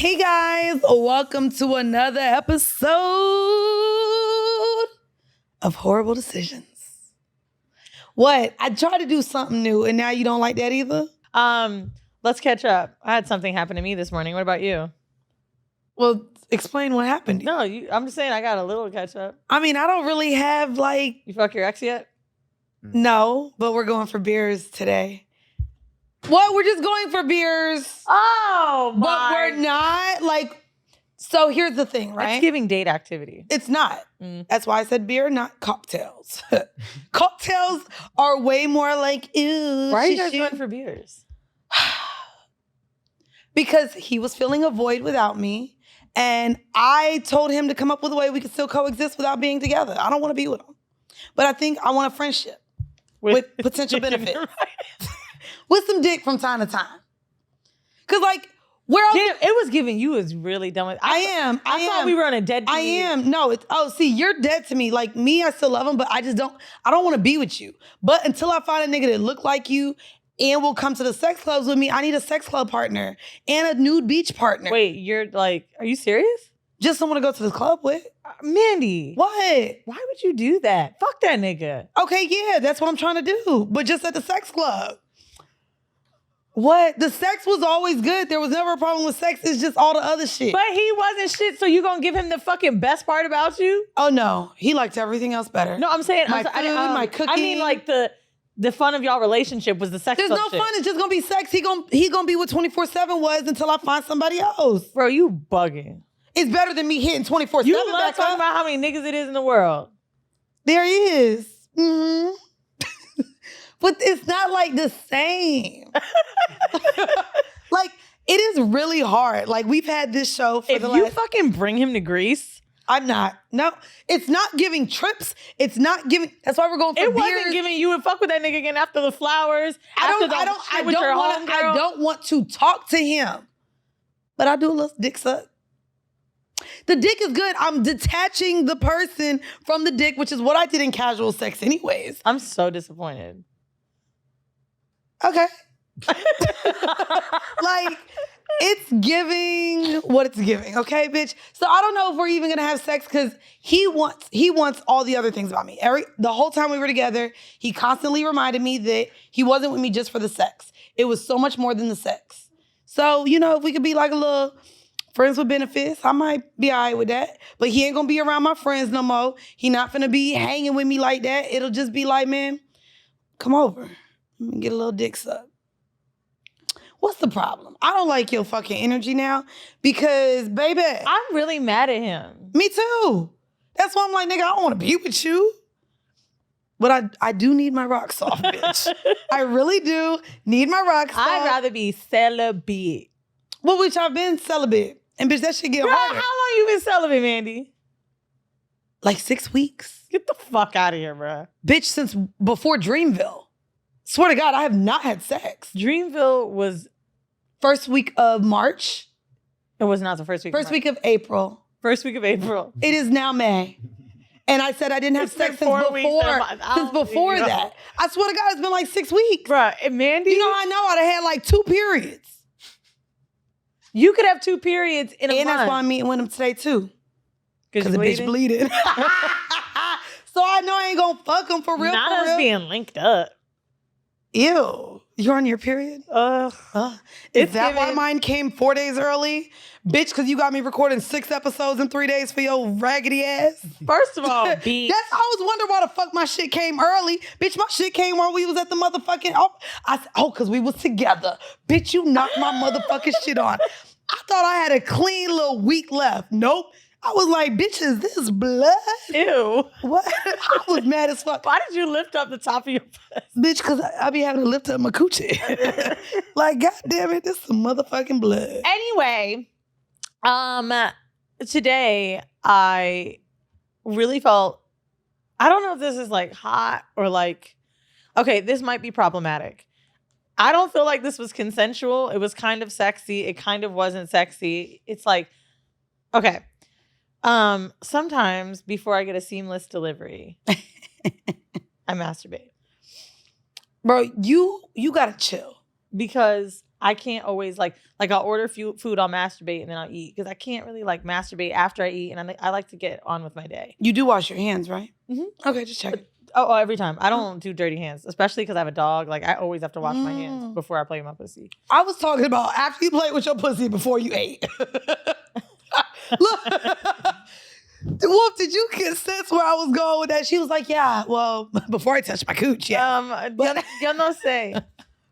Hey guys, welcome to another episode of Horrible Decisions. What? I tried to do something new and now you don't like that either? Let's catch up. I had something happen to me this morning. What about you? Well, explain what happened. No, I'm just saying I got a little catch up. I mean, I don't really have like... You fuck your ex yet? No, but we're going for beers today. What? We're just going for beers. Oh, my. But we're not like... So here's the thing, right? It's giving date activity. It's not. That's why I said beer, not cocktails. Cocktails are way more like, ew. Why are you guys going for beers? Because he was filling a void without me. And I told him to come up with a way we could still coexist without being together. I don't want to be with him. But I think I want a friendship with potential benefits. With some dick from time to time. Because like, it was giving you is really dumb. I thought we were on a dead to I am. No, see, you're dead to me. Like me, I still love him, but I don't want to be with you. But until I find a nigga that look like you and will come to the sex clubs with me, I need a sex club partner and a nude beach partner. Wait, you're like, are you serious? Just someone to go to the club with. Mandii. What? Why would you do that? Fuck that nigga. Okay, yeah, that's what I'm trying to do. But just at the sex club. What? The sex was always good. There was never a problem with sex. It's just all the other shit. But he wasn't shit, so you gonna give him the fucking best part about you? Oh, no. He liked everything else better. No, I'm saying... My food, my cooking. I mean, like, the fun of y'all relationship was the sex There's club no shit. fun. It's just gonna be sex. He gonna be what 24/7 was until I find somebody else. Bro, you bugging. It's better than me hitting 24/7 You love back talking up. about how many niggas it is in the world. There he is. Mm-hmm. But it's not like the same. Like, it is really hard. Like, we've had this show for if you fucking bring him to Greece. I'm not. No, it's not giving trips. It's not giving. That's why we're going for It beers. wasn't giving you and fuck with that nigga again after the flowers. I don't want to talk to him. But I do a little dick suck. The dick is good. I'm detaching the person from the dick, which is what I did in casual sex anyways. I'm so disappointed. Okay. Like, it's giving what it's giving, okay, bitch? So I don't know if we're even gonna have sex because he wants all the other things about me. The whole time we were together, he constantly reminded me that he wasn't with me just for the sex. It was so much more than the sex. So, if we could be like a little friends with benefits, I might be all right with that. But he ain't gonna be around my friends no more. He not gonna be hanging with me like that. It'll just be like, man, come over. Let me get a little dick suck. What's the problem? I don't like your fucking energy now because, baby. I'm really mad at him. Me too. That's why I'm like, nigga, I don't want to be with you. But I do need my rocks off, bitch. I really do need my rocks off. I'd rather be celibate. Well, which I've been celibate. And bitch, that shit get harder. How long you been celibate, Mandii? Like 6 weeks. Get the fuck out of here, bro. Bitch, since before Dreamville. Swear to God, I have not had sex. Dreamville was... First week of March. It was not the first week First week of April. First week of April. It is now May. And I said I didn't have sex since before that. I swear to God, it's been like 6 weeks. Bruh, and Mandii... You know how I know? I'd have had like 2 periods. You could have 2 periods in a month. And that's why I'm meeting with him today too. Because the bitch bleeding. So I know I ain't gonna fuck him for real. Not for us real. being linked up. Ew. You're on your period? Is that why mine came 4 days early? Bitch, because you got me recording 6 episodes in 3 days for your raggedy ass? First of all, bitch. I was wondering why the fuck my shit came early. Bitch, my shit came while we was at the motherfucking... I said, because we was together. Bitch, you knocked my motherfucking shit on. I thought I had a clean little week left. Nope. I was like, bitch, is this blood? Ew. What? I was mad as fuck. Why did you lift up the top of your butt? Bitch, because I be having to lift up my coochie. Like, God damn it, this is some motherfucking blood. Anyway, today I really felt, I don't know if this is like hot or like, okay, this might be problematic. I don't feel like this was consensual. It was kind of sexy. It kind of wasn't sexy. It's like, okay. Sometimes before I get a seamless delivery, I masturbate. Bro, you gotta chill. Because I can't always like I'll order food, I'll masturbate, and then I'll eat because I can't really like masturbate after I eat, and I like to get on with my day. You do wash your hands, right? Mm-hmm. Okay, just check. Oh, every time. I don't do dirty hands, especially because I have a dog. Like, I always have to wash my hands before I play with my pussy. I was talking about after you played with your pussy before you ate. Look, Wolf, did you get sense where I was going with that? She was like, yeah, well, before I touched my cooch, yeah. Yo no say.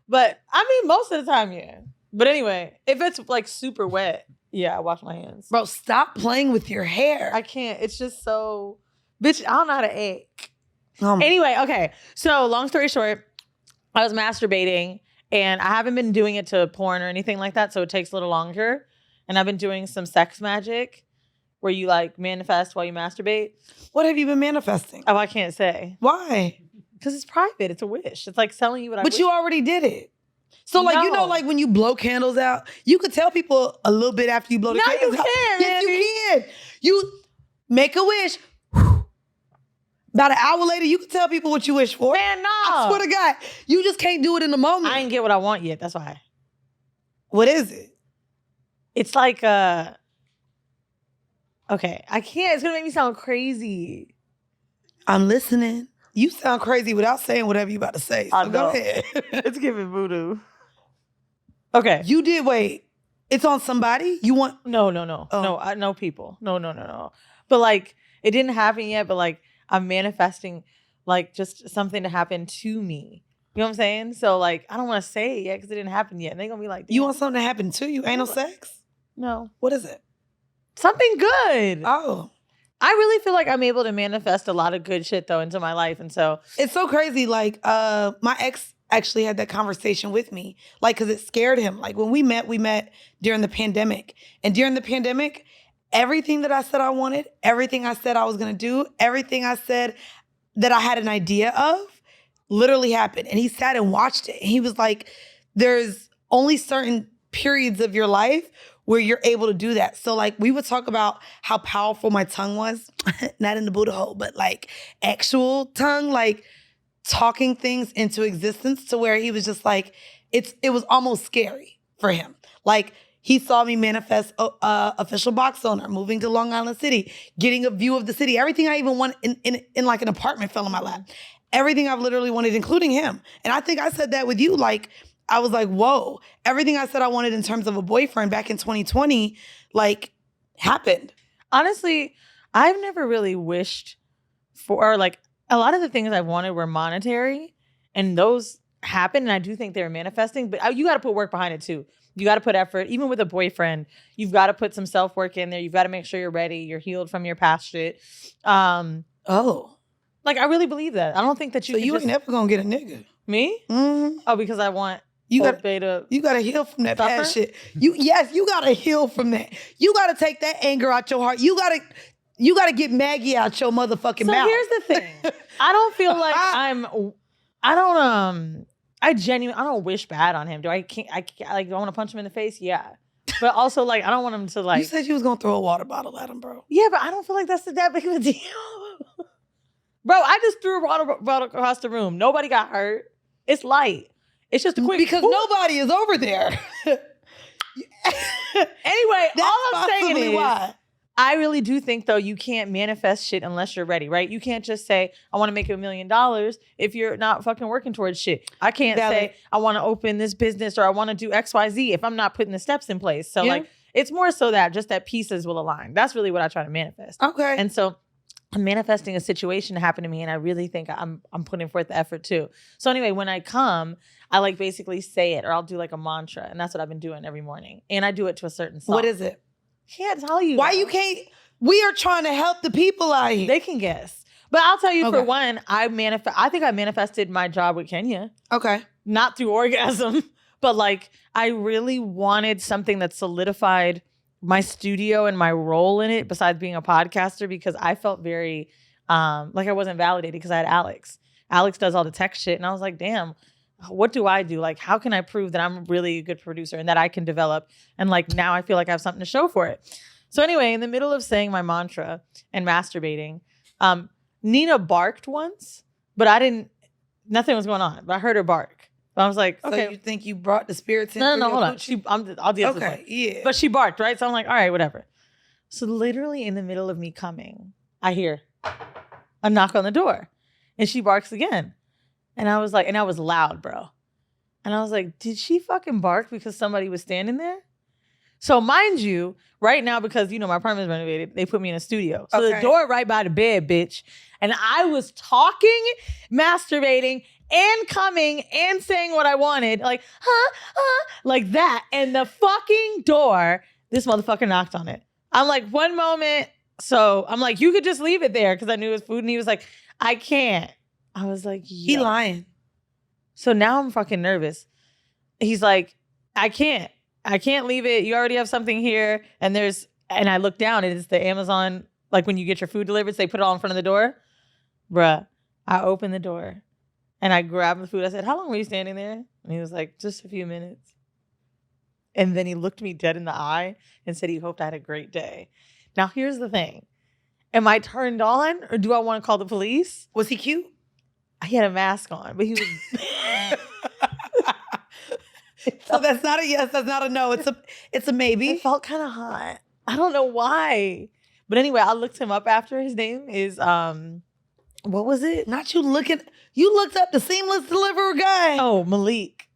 But, I mean, most of the time, yeah. But anyway, if it's, like, super wet, yeah, I wash my hands. Bro, stop playing with your hair. I can't. It's just so... Bitch, I don't know how to ache. Anyway, okay. So long story short, I was masturbating and I haven't been doing it to porn or anything like that. So it takes a little longer. And I've been doing some sex magic where you like manifest while you masturbate. What have you been manifesting? Oh, I can't say. Why? Because it's private. It's a wish. It's like telling you what I wish. But you already did it. So like, you know, like when you blow candles out, you could tell people a little bit after you blow the candles out. Yes, you can. You make a wish. About an hour later, you can tell people what you wish for. Man, no. I swear to God, you just can't do it in the moment. I ain't get what I want yet. That's why. What is it? It's like, okay, I can't. It's going to make me sound crazy. I'm listening. You sound crazy without saying whatever you about to say. So go ahead. It's giving voodoo. Okay. You did, wait. It's on somebody? You want? No. Oh. No, I know people. No. But like, it didn't happen yet, but like, I'm manifesting like just something to happen to me. You know what I'm saying? So like, I don't want to say it yet because it didn't happen yet. And they're going to be like, damn. You want something to happen to you? Anal sex? No. What is it? Something good. Oh. I really feel like I'm able to manifest a lot of good shit though into my life. And so. It's so crazy. Like my ex actually had that conversation with me. Like, cause it scared him. Like when we met during the pandemic. And during the pandemic, everything that I said I wanted, everything I said I was gonna do, everything I said that I had an idea of literally happened. And he sat and watched it. And he was like, there's only certain periods of your life where you're able to do that. So like we would talk about how powerful my tongue was, not in the Buddha hole, but like actual tongue, like talking things into existence to where he was just like, it was almost scary for him. Like, he saw me manifest official box owner, moving to Long Island City, getting a view of the city. Everything I even wanted in like an apartment fell in my lap. Everything I've literally wanted, including him. And I think I said that with you. Like, I was like, whoa. Everything I said I wanted in terms of a boyfriend back in 2020, like, happened. Honestly, I've never really wished for, like, a lot of the things I wanted were monetary. And those happened. And I do think they were manifesting. But you got to put work behind it, too. You got to put effort. Even with a boyfriend, you've got to put some self-work in there. You've got to make sure you're ready. You're healed from your past shit. Like, I really believe that. I don't think that you So you ain't never going to get a nigga. Me? Mm-hmm. Oh, because I want you got to heal from that past shit. You got to heal from that. You got to take that anger out your heart. You got to get Maggie out your motherfucking mouth. So here's the thing. I don't feel like I don't wish bad on him. Do I want to punch him in the face? Yeah. But also, like, I don't want him to, like... You said you was going to throw a water bottle at him, bro. Yeah, but I don't feel like that's that big of a deal. Bro, I just threw a water bottle across the room. Nobody got hurt. It's light. It's just a quick... Because nobody is over there. Anyway, all I'm saying is... Why. I really do think, though, you can't manifest shit unless you're ready, right? You can't just say, I want to make $1 million if you're not fucking working towards shit. I can't say, I want to open this business or I want to do X, Y, Z if I'm not putting the steps in place. So, like, it's more so that pieces will align. That's really what I try to manifest. Okay. And so I'm manifesting a situation to happen to me, and I really think I'm putting forth the effort, too. So anyway, when I come, I, like, basically say it, or I'll do, like, a mantra, and that's what I've been doing every morning. And I do it to a certain song. What is it? Can't tell you. Why you can't? We are trying to help the people out here. They can guess. But I'll tell you, for one, I think I manifested my job with Kenya. Okay. Not through orgasm, but like I really wanted something that solidified my studio and my role in it besides being a podcaster, because I felt very like I wasn't validated because I had Alex. Alex does all the tech shit. And I was like, damn, what do I do? Like, how can I prove that I'm really a good producer and that I can develop? And like, now I feel like I have something to show for it. So anyway, in the middle of saying my mantra and masturbating, Nina barked once, but nothing was going on, but I heard her bark. But I was like, So okay. you think you brought the spirits in? No, for hold your on. coochie? I'll deal with Okay, yeah. But she barked, right? So I'm like, all right, whatever. So literally in the middle of me coming, I hear a knock on the door. And she barks again. And I was like, and I was loud, bro. And I was like, did she fucking bark because somebody was standing there? So mind you, right now, because, you know, my apartment is renovated, they put me in a studio. So the door right by the bed, bitch. And I was talking, masturbating, and coming and saying what I wanted. Like, like that. And the fucking door, this motherfucker knocked on it. I'm like, one moment. So I'm like, you could just leave it there because I knew it was food. And he was like, I can't. I was like, He lying. So now I'm fucking nervous. He's like, I can't leave it. You already have something here. And I look down and it's the Amazon, like when you get your food delivered, so they put it all in front of the door. Bruh, I opened the door and I grabbed the food. I said, how long were you standing there? And he was like, just a few minutes. And then he looked me dead in the eye and said he hoped I had a great day. Now, here's the thing. Am I turned on or do I want to call the police? Was he cute? He had a mask on, but he was... So that's not a yes, that's not a no. It's a maybe. It felt kind of hot. I don't know why. But anyway, I looked him up after. His name is, what was it? Not you looking, you looked up the seamless deliverer guy. Oh, Malik.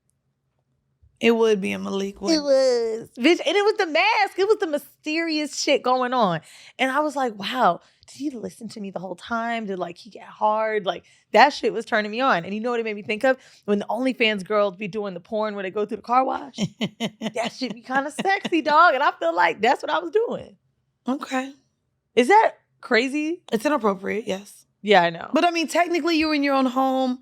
It would be a Malik. It was. Bitch, and it was the mask. It was the mysterious shit going on. And I was like, wow, did he listen to me the whole time? Did like he get hard? Like that shit was turning me on. And you know what it made me think of? When the OnlyFans girls be doing the porn where they go through the car wash. That shit be kind of sexy, dog. And I feel like that's what I was doing. Okay. Is that crazy? It's inappropriate, yes. Yeah, I know. But I mean, technically you were in your own home.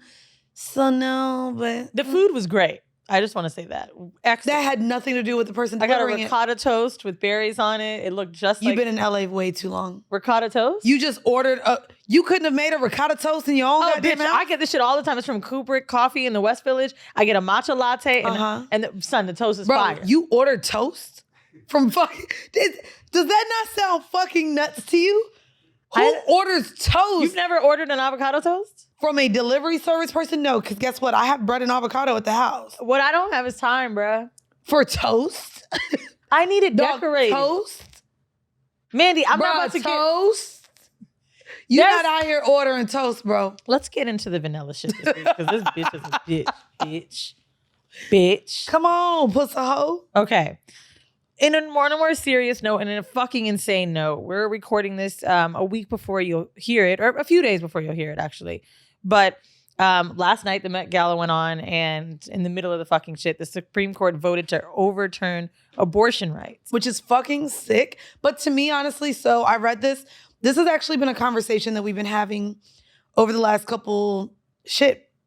So no, but the food was great. I just want to say that. Excellent. That had nothing to do with the person I got a delivering ricotta toast with berries on it. It looked just like... You've been in LA way too long. Ricotta toast? You just ordered you couldn't have made a ricotta toast in your own goddamn house? I get this shit all the time. It's from Kubrick Coffee in the West Village. I get a matcha latte and the toast is fire. You ordered toast from fucking... Does that not sound fucking nuts to you? Who orders toast? You've never ordered an avocado toast? From a delivery service person? No, because guess what? I have bread and avocado at the house. What I don't have is time, bruh. For toast? I need it decorated. Toast? Mandii, I'm not about to toast? You're not out here ordering toast, bro. Let's get into the vanilla shit this week, because this bitch is a bitch. Come on, pussy hoe. Okay. In a more serious note and in a fucking insane note, we're recording this a week before you'll hear it, or a few days before you'll hear it, actually. But last night, the Met Gala went on, and in the middle of the fucking shit, the Supreme Court voted to overturn abortion rights. Which is fucking sick. But to me, honestly, so I read this. This has actually been a conversation that we've been having over the last the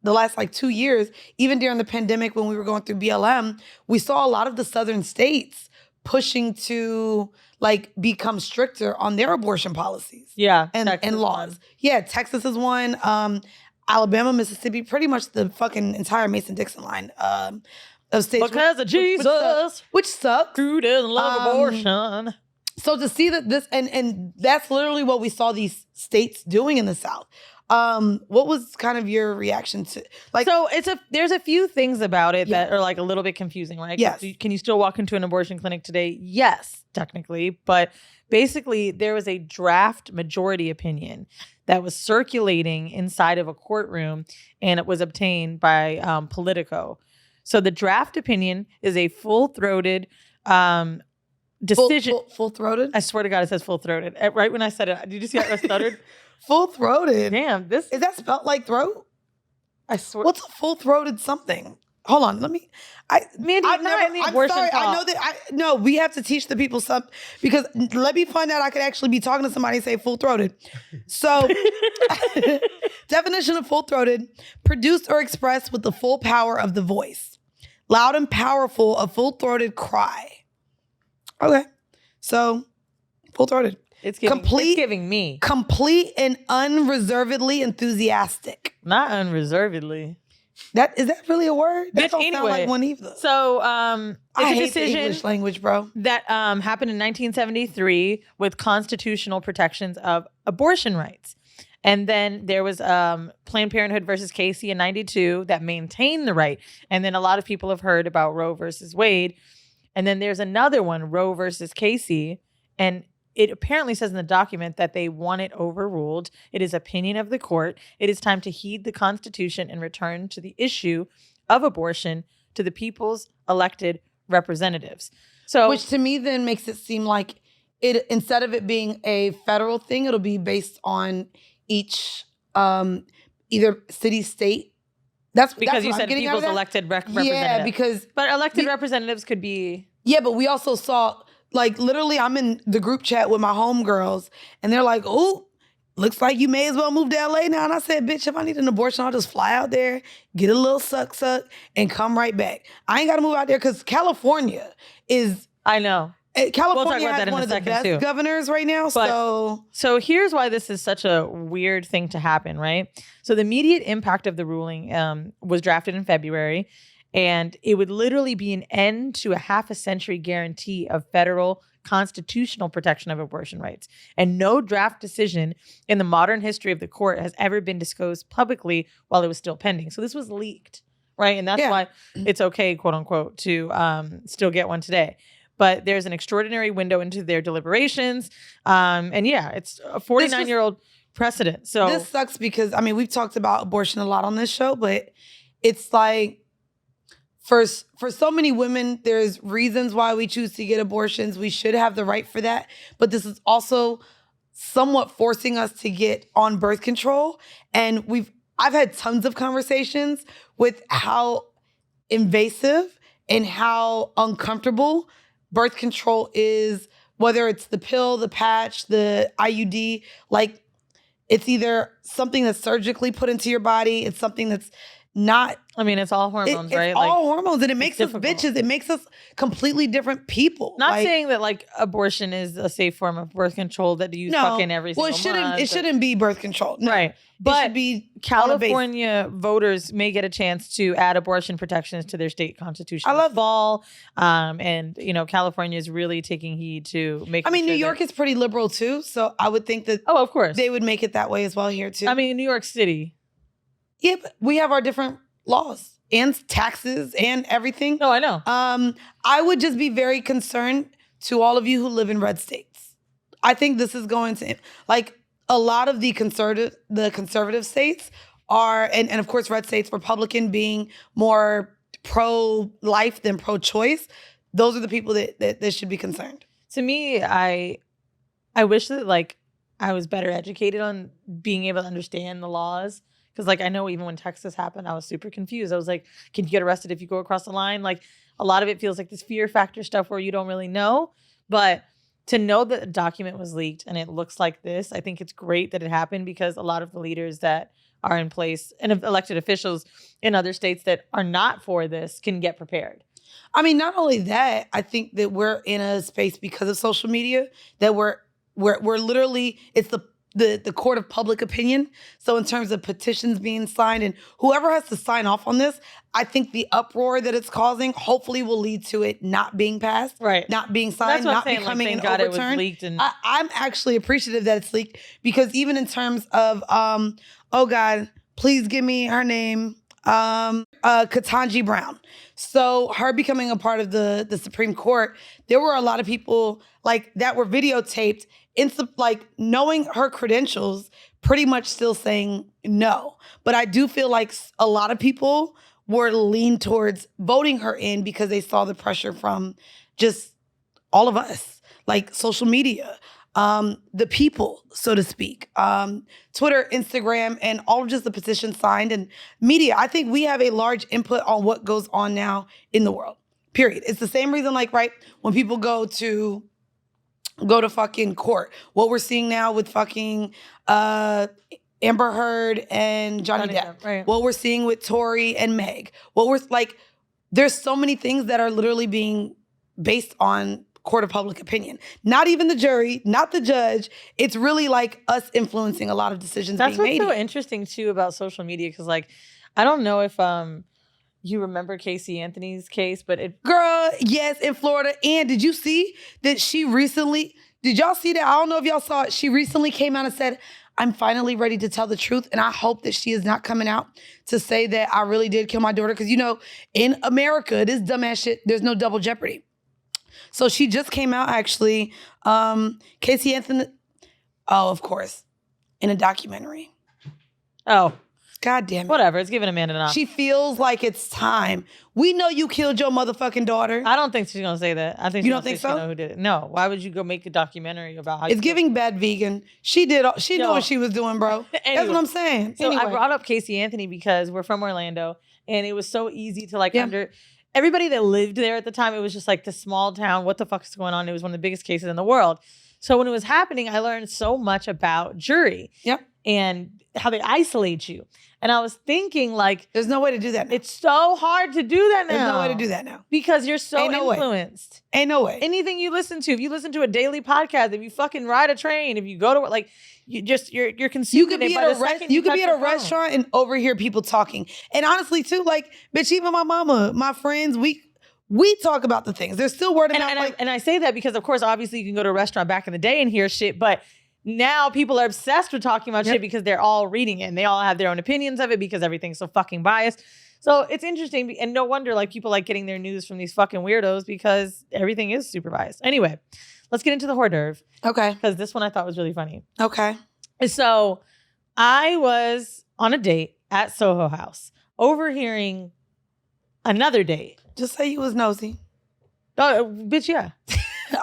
last like 2 years. Even during the pandemic when we were going through BLM, we saw a lot of the southern states pushing to like become stricter on their abortion policies. Yeah. And laws. Yeah, Texas is one. Alabama, Mississippi, pretty much the fucking entire Mason-Dixon line of states. Because of Jesus. Which sucks. Who doesn't love abortion? So to see that this, and that's literally what we saw these states doing in the South. What was kind of your reaction to like? So there's a few things about it that are like a little bit confusing, right? Yes. Can you still walk into an abortion clinic today? Yes, technically. But basically there was a draft majority opinion that was circulating inside of a courtroom, and it was obtained by Politico. So the draft opinion is a full-throated decision. Full-throated? I swear to God, it says full-throated. Right when I said it, did you see how I stuttered? Full-throated. Damn, is that spelled like throat? I swear. What's a full-throated something? Hold on, let me. Mandii, I'm sorry. I know that. No, we have to teach the people something because let me find out. I could actually be talking to somebody and say full-throated. So, definition of full-throated: produced or expressed with the full power of the voice, loud and powerful, a full-throated cry. Okay, so full-throated. It's giving me complete and unreservedly enthusiastic. Not unreservedly. Is that really a word? That don't sound like one either. So I hate the English language, bro. That happened in 1973 with constitutional protections of abortion rights. And then there was Planned Parenthood versus Casey in 92 that maintained the right. And then a lot of people have heard about Roe versus Wade. And then there's another one, Roe versus Casey. And it apparently says in the document that they want it overruled. It is opinion of the court. It is time to heed the Constitution and return to the issue of abortion to the people's elected representatives. So, which to me then makes it seem like it, instead of it being a federal thing, it'll be based on each either city, state. That's because that's you what I'm said getting out of people's that. elected representatives. Yeah, because but elected representatives could be. Yeah, but we also saw, like, literally, I'm in the group chat with my homegirls, and they're like, "Oh, looks like you may as well move to LA now." And I said, "Bitch, if I need an abortion, I'll just fly out there, get a little suck, and come right back. I ain't got to move out there because California is." I know. California has one of the best governors right now. So here's why this is such a weird thing to happen, right? So the immediate impact of the ruling was drafted in February, and it would literally be an end to a half a century guarantee of federal constitutional protection of abortion rights. And no draft decision in the modern history of the court has ever been disclosed publicly while it was still pending. So this was leaked, right? And that's why it's okay, quote unquote, to still get one today. But there's an extraordinary window into their deliberations. And yeah, it's a 49-year-old precedent. So this sucks because, I mean, we've talked about abortion a lot on this show, but it's like, for so many women, there's reasons why we choose to get abortions. We should have the right for that. But this is also somewhat forcing us to get on birth control. And I've had tons of conversations with how invasive and how uncomfortable birth control is, whether it's the pill, the patch, the IUD. Like, it's either something that's surgically put into your body, it's something that's not. I mean, it's all hormones, right? It's all hormones, and it makes us bitches. It makes us completely different people. Not saying that like abortion is a safe form of birth control that you fucking every single month. It shouldn't be birth control, no. Right? But it should be California voters may get a chance to add abortion protections to their state constitution. I love fall, and California is really taking heed to make. I mean, New York is pretty liberal too, so I would think that. Oh, of course, they would make it that way as well here too. I mean, New York City. Yeah, but we have our different laws and taxes and everything. No, I know. I would just be very concerned to all of you who live in red states. I think this is going to, like, a lot of the conservative states are, and of course red states, Republican being more pro-life than pro-choice. Those are the people that should be concerned. To me, I wish that like I was better educated on being able to understand the laws. Because, like, I know even when Texas happened, I was super confused. I was like, can you get arrested if you go across the line? Like, a lot of it feels like this fear factor stuff where you don't really know. But to know that a document was leaked and it looks like this, I think it's great that it happened because a lot of the leaders that are in place and elected officials in other states that are not for this can get prepared. I mean, not only that, I think that we're in a space because of social media that we're literally, it's the court of public opinion. So in terms of petitions being signed and whoever has to sign off on this, I think the uproar that it's causing hopefully will lead to it not being passed, right? Not being signed, not becoming an overturn. It was leaked and I'm actually appreciative that it's leaked because even in terms of, oh God, please give me her name, Ketanji Brown. So her becoming a part of the Supreme Court, there were a lot of people like that were videotaped like knowing her credentials, pretty much still saying no. But I do feel like a lot of people were leaned towards voting her in because they saw the pressure from just all of us, like social media, the people, so to speak, Twitter, Instagram, and all of just the petitions signed and media. I think we have a large input on what goes on now in the world, period. It's the same reason, like, right, when people go to fucking court. What we're seeing now with fucking Amber Heard and Johnny Depp. Right. What we're seeing with Tory and Meg. What we're like, there's so many things that are literally being based on court of public opinion. Not even the jury, not the judge. It's really like us influencing a lot of decisions being made. That's what's so interesting too about social media because like, I don't know if you remember Casey Anthony's case, but Girl, yes, in Florida. And did you see that did y'all see that? I don't know if y'all saw it. She recently came out and said, I'm finally ready to tell the truth. And I hope that she is not coming out to say that I really did kill my daughter. Because, in America, this dumbass shit, there's no double jeopardy. So she just came out, actually. Casey Anthony, of course, in a documentary. Oh. God damn it. Whatever. It's giving Amanda enough. She feels like it's time. We know you killed your motherfucking daughter. I don't think she's going to say that. I think you don't think so? She know who did it. No. Why would you go make a documentary about how it's giving bad vegan. She knew what she was doing, bro. Anyway, that's what I'm saying. So I brought up Casey Anthony because we're from Orlando and it was so easy to everybody that lived there at the time, it was just like the small town. What the fuck is going on? It was one of the biggest cases in the world. So when it was happening, I learned so much about jury. Yep. And how they isolate you. And I was thinking, there's no way to do that now. It's so hard to do that now. There's no way to do that now. Because you're so influenced. Ain't no way. Anything you listen to, if you listen to a daily podcast, if you fucking ride a train, if you go to work, you're consuming. You could be at a restaurant and overhear people talking. And honestly, too, bitch, even my mama, my friends, we talk about the things. There's still word of mouth. And I say that because, of course, obviously you can go to a restaurant back in the day and hear shit, but now people are obsessed with talking about shit because they're all reading it and they all have their own opinions of it because everything's so fucking biased. So it's interesting and no wonder people like getting their news from these fucking weirdos because everything is super biased. Anyway, let's get into the hors d'oeuvre. Okay. Because this one I thought was really funny. Okay. So I was on a date at Soho House overhearing another date. Just say you was nosy. Oh, bitch, yeah.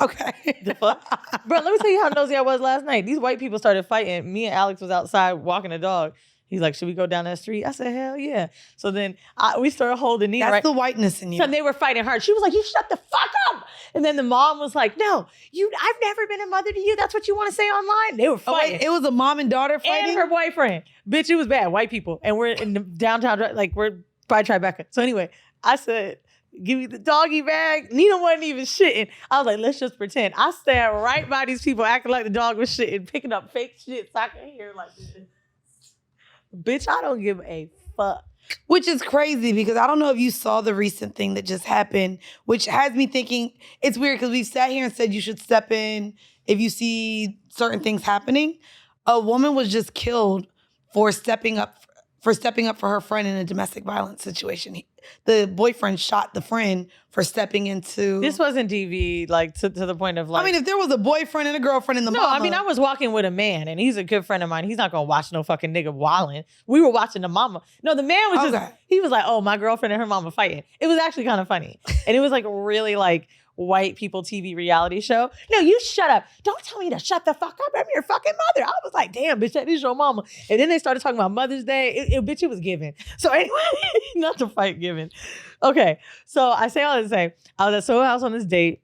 Okay. The fuck? Bro, let me tell you how nosy I was last night. These white people started fighting. Me and Alex was outside walking the dog. He's like, should we go down that street? I said, hell yeah. So then we started holding Nina. That's the whiteness in you. So they were fighting hard. She was like, you shut the fuck up. And then the mom was like, no, I've never been a mother to you. That's what you want to say online. They were fighting. Wait, it was a mom and daughter fighting? And her boyfriend. Bitch, it was bad. White people. And we're in the downtown, we're by Tribeca. So anyway, I said, give me the doggy bag. Nina wasn't even shitting. I was like, let's just pretend. I stand right by these people acting like the dog was shitting, picking up fake shit so I can hear this. Bitch, I don't give a fuck. Which is crazy because I don't know if you saw the recent thing that just happened, which has me thinking it's weird because we've sat here and said you should step in if you see certain things happening. A woman was just killed for stepping up for her friend in a domestic violence situation. The boyfriend shot the friend for stepping into... This wasn't DV, to the point of if there was a boyfriend and a girlfriend in the mama... No, I was walking with a man, and he's a good friend of mine. He's not going to watch no fucking nigga wilding. We were watching the mama. No, the man was just... He was like, oh, my girlfriend and her mama fighting. It was actually kind of funny. And it was really white people TV reality show. No, you shut up. Don't tell me to shut the fuck up. I'm your fucking mother. I was like, damn, bitch, that is your mama. And then they started talking about Mother's Day. Bitch, it was given. So anyway, not to fight given. Okay, so I say all this to say, I was at Soho House on this date,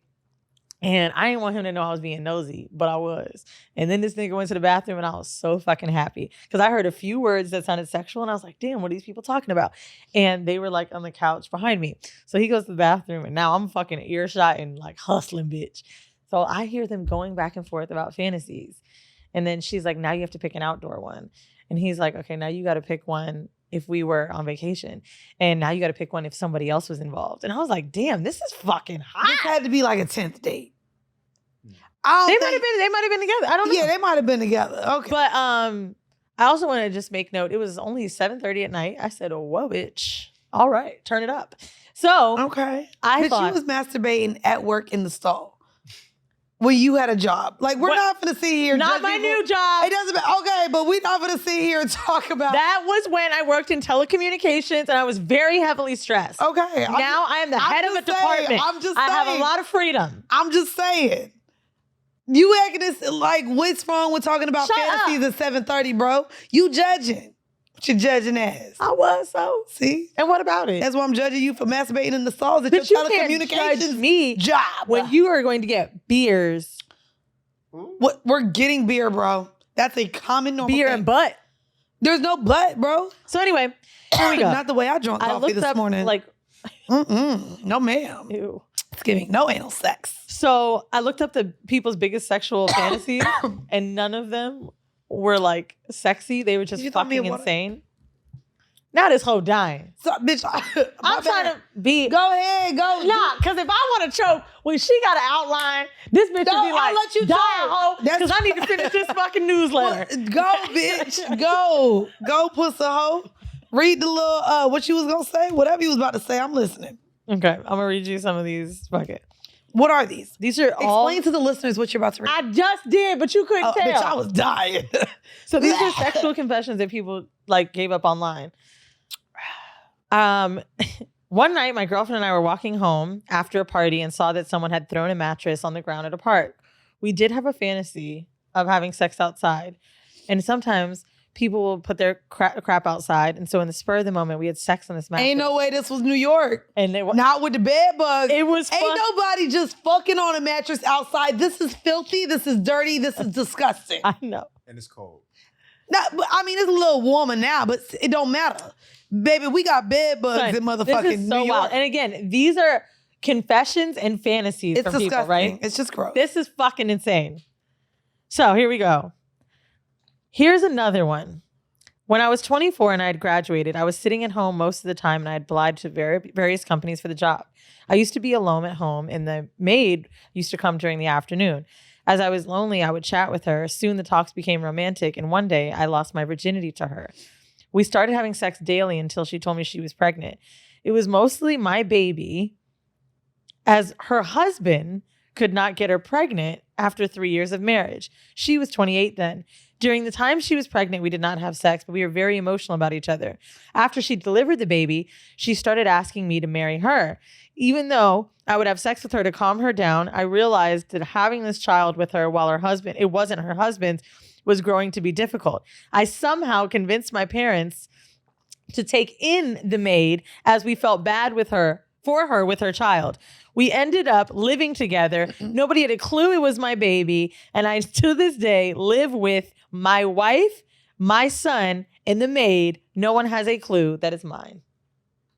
and I didn't want him to know I was being nosy, but I was. And then this nigga went to the bathroom, and I was so fucking happy because I heard a few words that sounded sexual, and I was like, damn, what are these people talking about? And they were on the couch behind me. So he goes to the bathroom, and now I'm fucking earshot and hustling, bitch. So I hear them going back and forth about fantasies. And then she's like, now you have to pick an outdoor one. And he's like, okay, now you got to pick one if we were on vacation. And now you got to pick one if somebody else was involved. And I was like, damn, this is fucking hot. This had to be a 10th date. They might have been together. I don't know. Yeah, they might have been together. Okay. But I also want to just make note, it was only 7:30 at night. I said, oh, whoa, bitch. All right, turn it up. So okay. I thought you was masturbating at work in the stall. When you had a job. We're not going to sit here. Not my new job. It doesn't matter. Okay, but we're not going to sit here and talk about. That was when I worked in telecommunications and I was very heavily stressed. Okay. Now I am the head of a department. I have a lot of freedom. I'm just saying. You acting this what's wrong with talking about fantasies at 7:30, bro? You judging. What you judging as? I was, so. See? And what about it? That's why I'm judging you for masturbating in the stalls at but your you telecommunications can't judge me job. When you are going to get beers. What? We're getting beer, bro. That's a common normal beer thing. And butt. There's no butt, bro. So anyway, here we go. Not the way I drank coffee this morning. No, ma'am. Ew. It's giving no anal sex. So I looked up the people's biggest sexual fantasies, and none of them were sexy. They were just fucking insane. Now this whole dying. So, bitch, I'm trying to be. Go ahead, go. Nah, because if I want to choke, when she got an outline, this bitch would be I'll like, let you die, choke. hoe, because I need to finish this fucking newsletter. Go, bitch. Go. Go, pussy hoe. Read the little, what you was going to say. Whatever you was about to say, I'm listening. Okay, I'm going to read you some of these. Fuck it. What are these? These are all... Explain to the listeners what you're about to read. I just did, but you couldn't tell. Bitch, I was dying. So these are sexual confessions that people like gave up online. One night, my girlfriend and I were walking home after a party and saw that someone had thrown a mattress on the ground at a park. We did have a fantasy of having sex outside. And sometimes people will put their crap outside. And so in the spur of the moment, we had sex on this mattress. Ain't no way this was New York. And not with the bed bugs. It was fun. Ain't nobody just fucking on a mattress outside. This is filthy. This is dirty. This is disgusting. I know. And it's cold. No, but I mean, it's a little warmer now, but it don't matter. Baby, we got bed bugs in motherfucking this is so New York. wild. And again, these are confessions and fantasies It's from disgusting. people, right? It's just gross. This is fucking insane. So here we go. Here's another one. When I was 24 and I had graduated, I was sitting at home most of the time and I had applied to various companies for the job. I used to be alone at home and the maid used to come during the afternoon. As I was lonely, I would chat with her. Soon the talks became romantic and one day I lost my virginity to her. We started having sex daily until she told me she was pregnant. It was mostly my baby, as her husband could not get her pregnant after 3 years of marriage. She was 28 then. During the time she was pregnant, we did not have sex, but we were very emotional about each other. After she delivered the baby, she started asking me to marry her. Even though I would have sex with her to calm her down, I realized that having this child with her while her husband, it wasn't her husband's, was growing to be difficult. I somehow convinced my parents to take in the maid as we felt bad with her, for her with her child. We ended up living together. Nobody had a clue it was my baby. And I, to this day, live with my wife, my son, and the maid. No one has a clue that it's mine.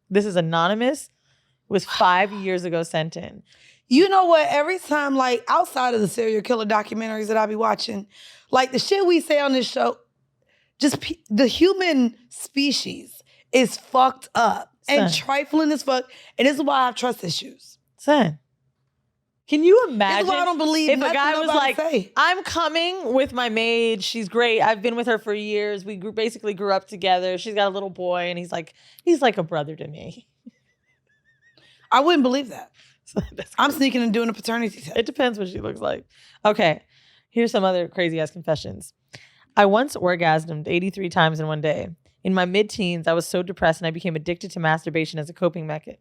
This is anonymous. It was 5 years ago sent in. You know what? Every time, like, outside of the serial killer documentaries that I be watching, like, the shit we say on this show, just the human species is fucked up. Son. And trifling as fuck. And this is why I have trust issues. Son, can you imagine This is why I don't believe if a nothing guy was nobody like, say. I'm coming with my maid. She's great. I've been with her for years. We basically grew up together. She's got a little boy, and he's like a brother to me. I wouldn't believe that. So I'm sneaking and doing a paternity test. It depends what she looks like. Okay, here's some other crazy ass confessions. I once orgasmed 83 times in one day. In my mid-teens, I was so depressed and I became addicted to masturbation as a coping method.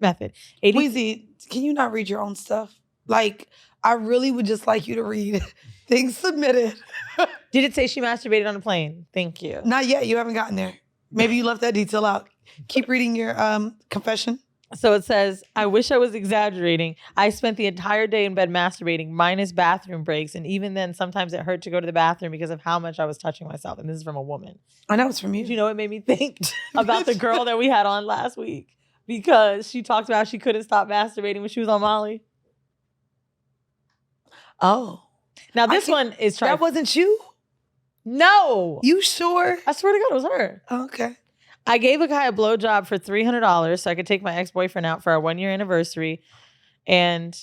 Weezy, can you not read your own stuff? Like, I really would just like you to read things submitted. Did it say she masturbated on a plane? Thank you. Not yet. You haven't gotten there. Maybe you left that detail out. Keep reading your confession. So it says, I wish I was exaggerating. I spent the entire day in bed masturbating, minus bathroom breaks. And even then, sometimes it hurt to go to the bathroom because of how much I was touching myself. And this is from a woman. I know it's from you. Do you know what made me think about the girl that we had on last week? Because she talked about she couldn't stop masturbating when she was on Molly. Oh. Now this one is That wasn't you? No. You sure? I swear to God, it was her. Okay. I gave a guy a blowjob for $300 so I could take my ex-boyfriend out for our 1-year anniversary. And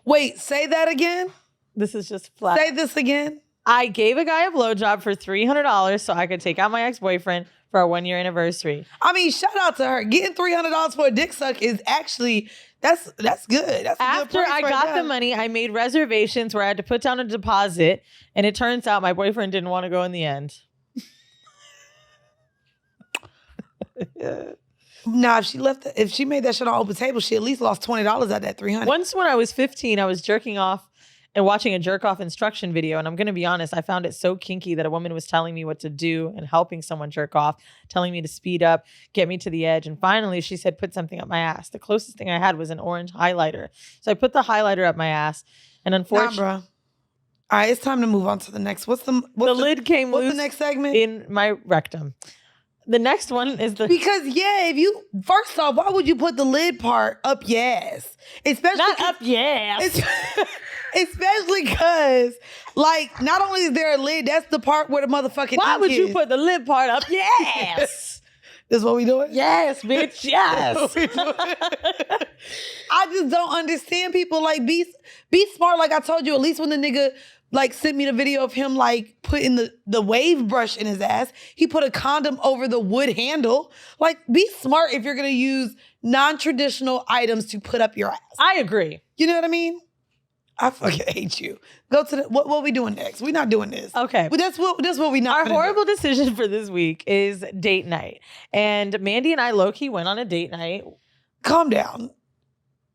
wait, say that again? This is just flat. Say this again? I gave a guy a blowjob for $300 so I could take out my ex-boyfriend for our 1-year anniversary. I mean, shout out to her. Getting $300 for a dick suck is actually, that's good. That's a good After price I right got there. the money, I made reservations where I had to put down a deposit. And it turns out my boyfriend didn't want to go in the end. Nah, if she made that shit on open table, she at least lost $20 at that $300. Once when I was 15, I was jerking off and watching a jerk off instruction video. And I'm going to be honest, I found it so kinky that a woman was telling me what to do and helping someone jerk off, telling me to speed up, get me to the edge. And finally, she said, put something up my ass. The closest thing I had was an orange highlighter. So I put the highlighter up my ass. And unfortunately, Nah, bro. All right, it's time to move on to the next. What's the lid came what's loose the next segment? in my rectum. The next one is the... Because, yeah, first off, why would you put the lid part up your ass? Especially Not up your ass. Especially because, like, not only is there a lid, that's the part where the motherfucking Why ink would you is. put the lid part up your ass? This is what we doing? Yes, bitch. Yes. I just don't understand people. Like, be smart. Like I told you, at least when the nigga like sent me the video of him like putting the wave brush in his ass, he put a condom over the wood handle. Like, be smart if you're gonna use non-traditional items to put up your ass. I agree. You know what I mean? I fucking hate you. Go to the what we doing next? We're not doing this. Okay. But that's what we not. Our horrible decision for this week is date night. And Mandii and I low-key went on a date night. Calm down.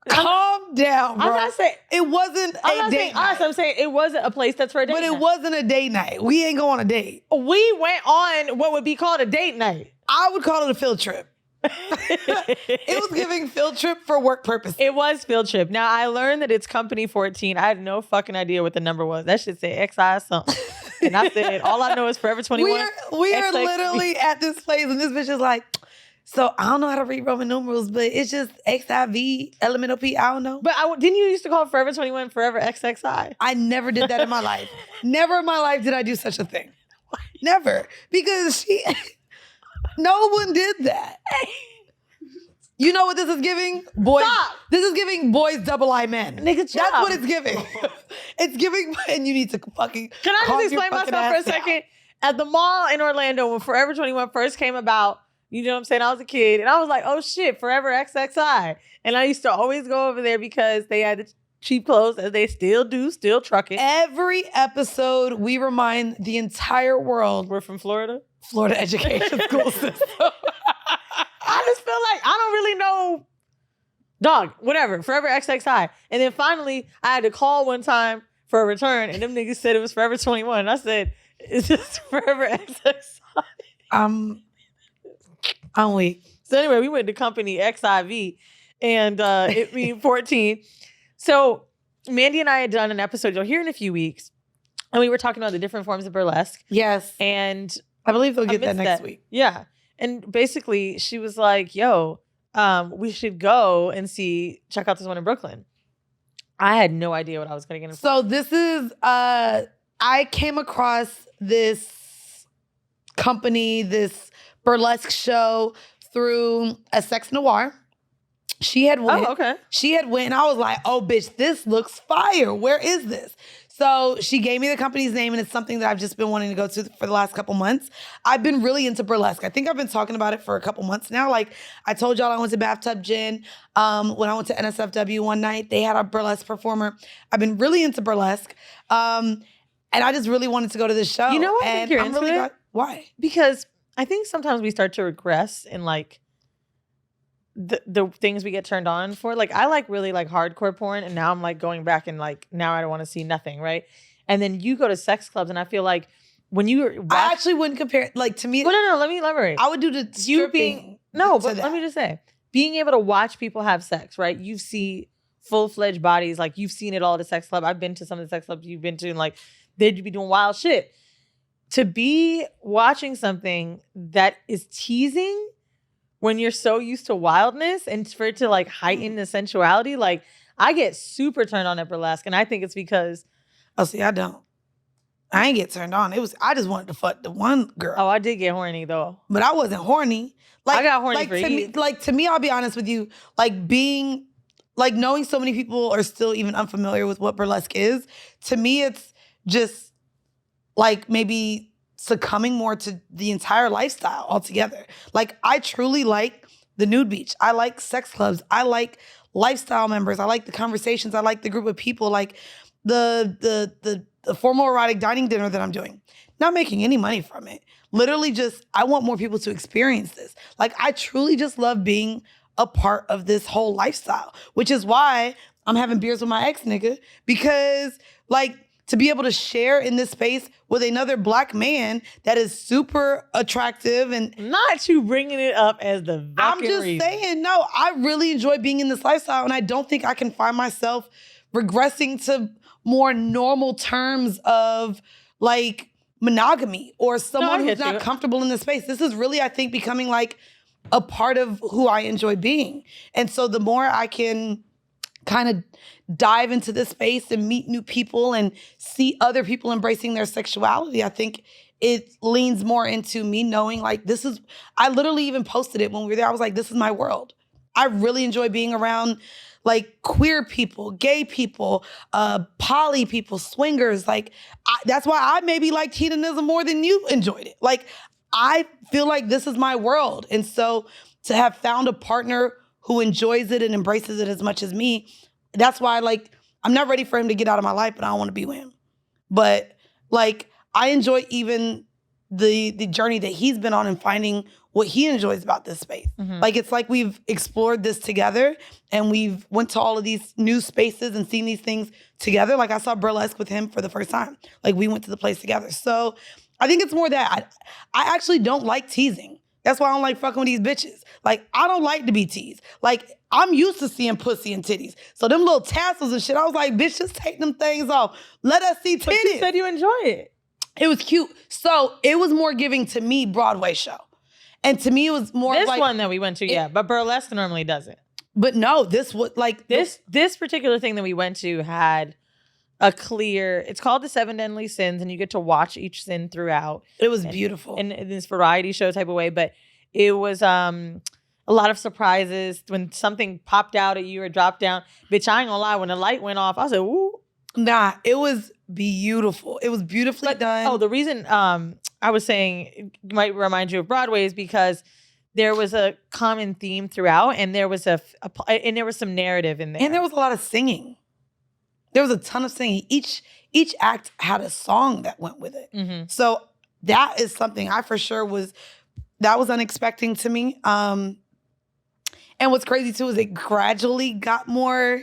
Calm down, bro. I'm not saying it wasn't a date night. I'm saying it wasn't a place that's for a date But night. it wasn't a date night. We ain't go on a date. We went on what would be called a date night. I would call it a field trip. It was giving field trip for work purposes. It was field trip. Now, I learned that it's company 14. I had no fucking idea what the number was. That should say XI something. And I said, all I know is Forever 21. We are literally at this place, and this bitch is like, so I don't know how to read Roman numerals, but it's just XIV, elemental P, I don't know. But didn't you used to call Forever 21 Forever XXI? I never did that in my life. Never in my life did I do such a thing. Never. Because no one did that. You know what this is giving? Boys. Stop. This is giving boys double I men. Nigga, that's stop. what it's giving. It's giving, and you need to fucking. Can I calm just your explain fucking myself for a ass down. second? At the mall in Orlando, when Forever 21 first came about, you know what I'm saying? I was a kid, and I was like, oh shit, Forever XXI. And I used to always go over there because they had the cheap clothes, as they still do, still trucking. Every episode, we remind the entire world We're from Florida. Florida education school system. I just feel like I don't really know. Dog, whatever, Forever XXI. And then finally, I had to call one time for a return, and them niggas said it was Forever 21. And I said, is this Forever XXI? I'm weak. So anyway, we went to company XIV, and it mean 14. So Mandii and I had done an episode, you'll hear in a few weeks, and we were talking about the different forms of burlesque. Yes. And I believe they'll get that next week. Yeah. And basically, she was like, yo, we should go and check out this one in Brooklyn. I had no idea what I was going to get into. So this is, I came across this company, this burlesque show through a sex noir. She had went. Oh, okay. She had went, and I was like, oh, bitch, this looks fire. Where is this? So she gave me the company's name, and it's something that I've just been wanting to go to for the last couple months. I've been really into burlesque. I think I've been talking about it for a couple months now. Like I told y'all, I went to Bathtub Gin. When I went to NSFW one night, they had a burlesque performer. I've been really into burlesque. And I just really wanted to go to this show. You know what? I And think you're I'm into really it. glad- Why? Because I think sometimes we start to regress in like the things we get turned on for. Like I really like hardcore porn, and now I'm like going back and like now I don't want to see nothing, right? And then you go to sex clubs, and I feel like when you I actually wouldn't compare. Like to me, well, no, let me elaborate. I would do the stripping. But let me just say, being able to watch people have sex, right? You see full-fledged bodies, like you've seen it all at a sex club. I've been to some of the sex clubs you've been to, and like they'd be doing wild shit. To be watching something that is teasing when you're so used to wildness, and for it to like heighten the sensuality, like I get super turned on at burlesque, and I think it's because Oh, see, I don't. I ain't get turned on. I just wanted to fuck the one girl. I did get horny though. But I wasn't horny. Like I got horny like for to you. me, like to me, I'll be honest with you. Like being, like knowing so many people are still even unfamiliar with what burlesque is. To me, it's just like maybe succumbing more to the entire lifestyle altogether. Like I truly like the nude beach. I like sex clubs. I like lifestyle members. I like the conversations. I like the group of people. Like the formal erotic dining dinner that I'm doing. Not making any money from it. Literally just, I want more people to experience this. Like I truly just love being a part of this whole lifestyle, which is why I'm having beers with my ex nigga, because like to be able to share in this space with another Black man that is super attractive and Not you bringing it up as the fucking I'm just reason. saying, no, I really enjoy being in this lifestyle, and I don't think I can find myself regressing to more normal terms of like monogamy or someone who's not comfortable in this space. This is really, I think, becoming like a part of who I enjoy being. And so the more I can kind of dive into this space and meet new people and see other people embracing their sexuality, I think it leans more into me knowing like this is, I literally even posted it when we were there. I was like, this is my world. I really enjoy being around like queer people, gay people, poly people, swingers. Like that's why I maybe liked hedonism more than you enjoyed it. Like I feel like this is my world. And so to have found a partner who enjoys it and embraces it as much as me, that's why like I'm not ready for him to get out of my life, but I don't want to be with him. But like I enjoy even the journey that he's been on and finding what he enjoys about this space. Like it's like we've explored this together and we've went to all of these new spaces and seen these things together. Like I saw Burlesque with him for the first time. Like we went to the place together. So I think it's more that I actually don't like teasing. That's why I don't like fucking with these bitches. Like I don't like to be teased. Like I'm used to seeing pussy and titties. So them little tassels and shit, I was like, bitch, just take them things off. Let us see titties. But you said you enjoy it. It was cute. So it was more giving to me Broadway show. And to me, it was more this like... one that we went to, yeah. But Burlesque normally doesn't. But no, this was like... This particular thing that we went to had a clear... It's called the 7 Deadly Sins, and you get to watch each sin throughout. It was beautiful. In this variety show type of way. But it was a lot of surprises. When something popped out at you or dropped down. Bitch, I ain't gonna lie. When the light went off, I was like, ooh. Nah, it was beautiful. It was beautifully done. Oh, the reason I was saying it might remind you of Broadway is because there was a common theme throughout, and there was and there was some narrative in there, and there was a lot of singing. There was a ton of singing. Each act had a song that went with it. So that is something I for sure was unexpected to me. And what's crazy too is it gradually got more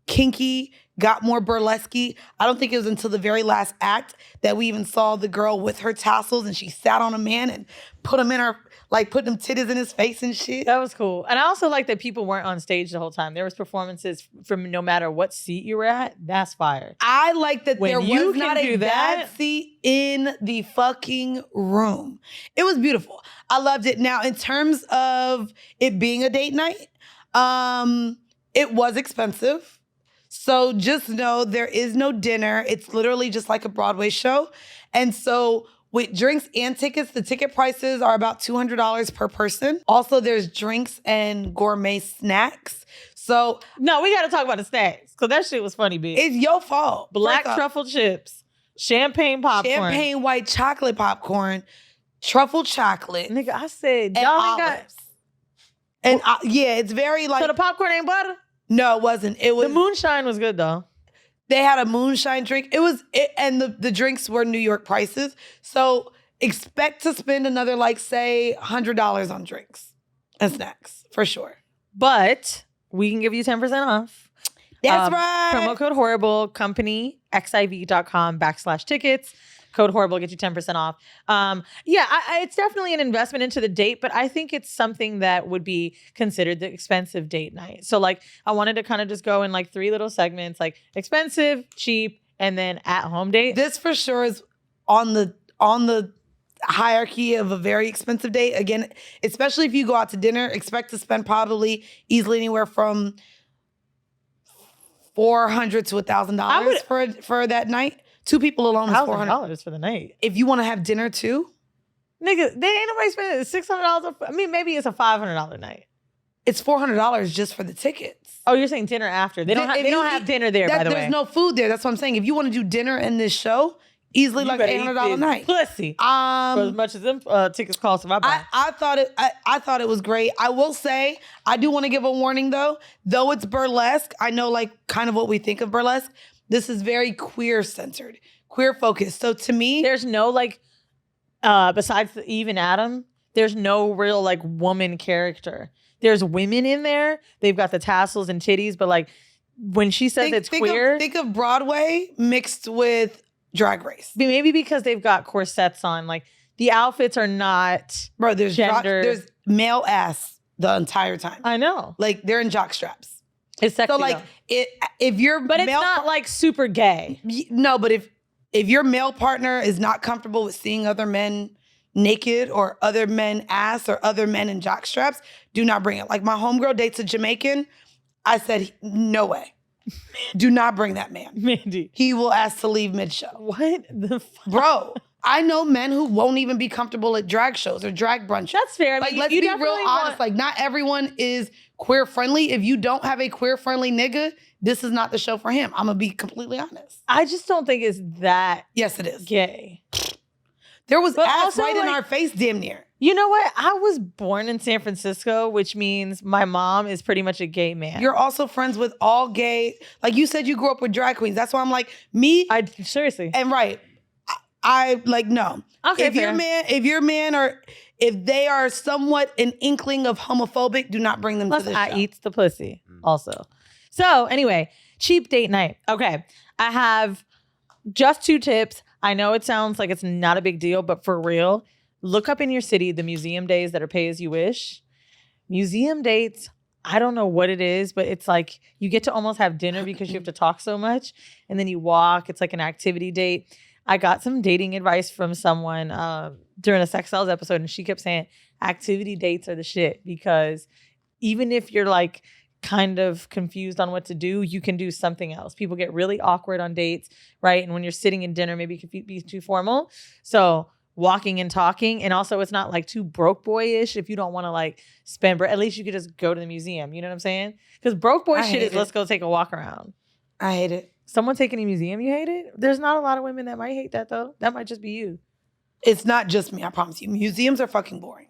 kinky, got more burlesque. I don't think it was until the very last act that we even saw the girl with her tassels and she sat on a man and put them in her, like put them titties in his face and shit. That was cool. And I also like that people weren't on stage the whole time. There was performances from no matter what seat you were at. That's fire. I like that when there you was not a bad seat in the fucking room. It was beautiful. I loved it. Now, in terms of it being a date night, it was expensive. So just know there is no dinner. It's literally just like a Broadway show. And so with drinks and tickets, the ticket prices are about $200 per person. Also, there's drinks and gourmet snacks. So no, we got to talk about the snacks because that shit was funny, bitch. It's your fault. Black truffle chips, champagne popcorn. Champagne white chocolate popcorn, truffle chocolate. Nigga, I said, y'all ain't got... And yeah, it's very like... So the popcorn ain't butter? No, it wasn't. It was... The moonshine was good, though. They had a moonshine drink. And the drinks were New York prices. So expect to spend another, like, say, $100 on drinks and snacks, for sure. But we can give you 10% off. That's right. Promo code Whoreible, company, xiv.com/tickets. Code Whoreible, get you 10% off. It's definitely an investment into the date, but I think it's something that would be considered the expensive date night. So like, I wanted to kind of just go in like 3 little segments, like expensive, cheap, and then at-home date. This for sure is on the hierarchy of a very expensive date. Again, especially if you go out to dinner, expect to spend probably easily anywhere from $400 to $1,000 for that night. 2 people alone is $400 for the night. If you want to have dinner too, nigga, they ain't nobody spending $600. I mean, maybe it's a $500 night. It's $400 just for the tickets. Oh, you're saying dinner after? They don't have dinner there. By the way, there's no food there. That's what I'm saying. If you want to do dinner in this show, easily like $800 a night. Pussy. For as much as them tickets cost, I thought it was great. I will say, I do want to give a warning though. Though it's burlesque, I know like kind of what we think of burlesque. This is very queer centered, queer focused. So to me, there's no like, besides Eve and Adam, there's no real like woman character. There's women in there. They've got the tassels and titties, but like when she says it's queer. Think of Broadway mixed with Drag Race. Maybe because they've got corsets on. Like the outfits are not there's gender. There's male ass the entire time. I know. Like they're in jock straps. It's sexy. So like if you're but it's not like super gay. No, but if your male partner is not comfortable with seeing other men naked or other men ass or other men in jock straps, do not bring it. Like my homegirl dates a Jamaican. I said, no way. Do not bring that man. Mandii. He will ask to leave mid-show. What the fuck? Bro, I know men who won't even be comfortable at drag shows or drag brunch. That's fair. Like, Like, let's you be real definitely honest. Like, not everyone is queer friendly. If you don't have a queer friendly nigga, this is not the show for him. I'm gonna be completely honest. I just don't think it's that Yes, it is. gay. There was But ass also, right in like- our face, damn near. You know what? I was born in San Francisco, which means my mom is pretty much a gay man. You're also friends with all gay. Like you said, you grew up with drag queens. That's why I'm like me. Seriously. And right, I like no. Okay, if your man, or if they are somewhat an inkling of homophobic, do not bring them Plus, to this I show. eats the pussy also. So anyway, cheap date night. Okay, I have just 2 tips. I know it sounds like it's not a big deal, but for real, look up in your city the museum days that are pay as you wish. Museum dates, I don't know what it is, but it's like you get to almost have dinner because you have to talk so much, and then you walk. It's like an activity date. I got some dating advice from someone during a Sex Cells episode, and she kept saying activity dates are the shit because even if you're like kind of confused on what to do, you can do something else. People get really awkward on dates, right? And when you're sitting in dinner, maybe it could be too formal. So walking and talking, and also it's not like too broke boyish if you don't want to like spend, at least you could just go to the museum. You know what I'm saying? Because broke boy shit is let's go take a walk around. I hate it. Someone taking a museum, you hate it? There's not a lot of women that might hate that though. That might just be you. It's not just me, I promise you. Museums are fucking boring.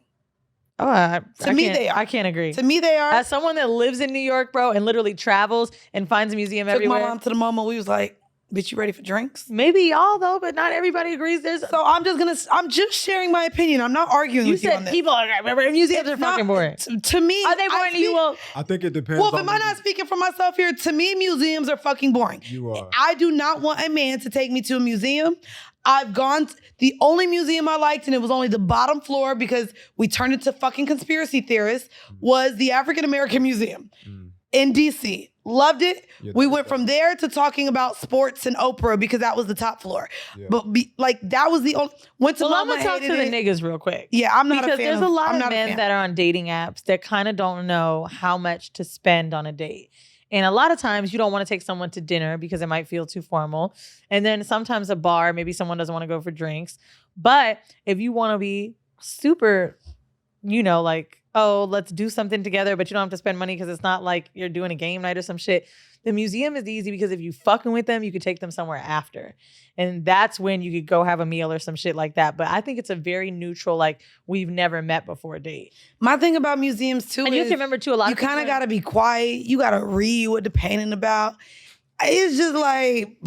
Oh, To me, they are. I can't agree. To me, they are. As someone that lives in New York, bro, and literally travels and finds a museum Took everywhere. my mom to the moment we was like, bitch, you ready for drinks? Maybe y'all though, but not everybody agrees. So I'm just sharing my opinion. I'm not arguing You with you on said this. people are remember museums are fucking boring. To me, Are they boring to you? Well, I think it depends. Well, on am I not speaking for myself here? To me, museums are fucking boring. You are. I do not want a man to take me to a museum. I've gone, the only museum I liked, and it was only the bottom floor because we turned into fucking conspiracy theorists, was the African American Museum in DC. Loved it. Yeah, We went from there to talking about sports and Oprah because that was the top floor. Yeah. But that was the only, went to I'm Mama, gonna talk to hated the it. niggas real quick. Yeah, I'm not Because a fan there's of, a lot I'm of not a men fan. that are on dating apps that kind of don't know how much to spend on a date. And a lot of times you don't want to take someone to dinner because it might feel too formal. And then sometimes a bar, maybe someone doesn't want to go for drinks. But if you want to be super, like, oh, let's do something together, but you don't have to spend money because it's not like you're doing a game night or some shit. The museum is easy because if you fucking with them, you could take them somewhere after. And that's when you could go have a meal or some shit like that. But I think it's a very neutral, like, we've never met before date. My thing about museums too And you have is to remember too, a lot you of people kind of got to be quiet. You got to read what the painting about. It's just like,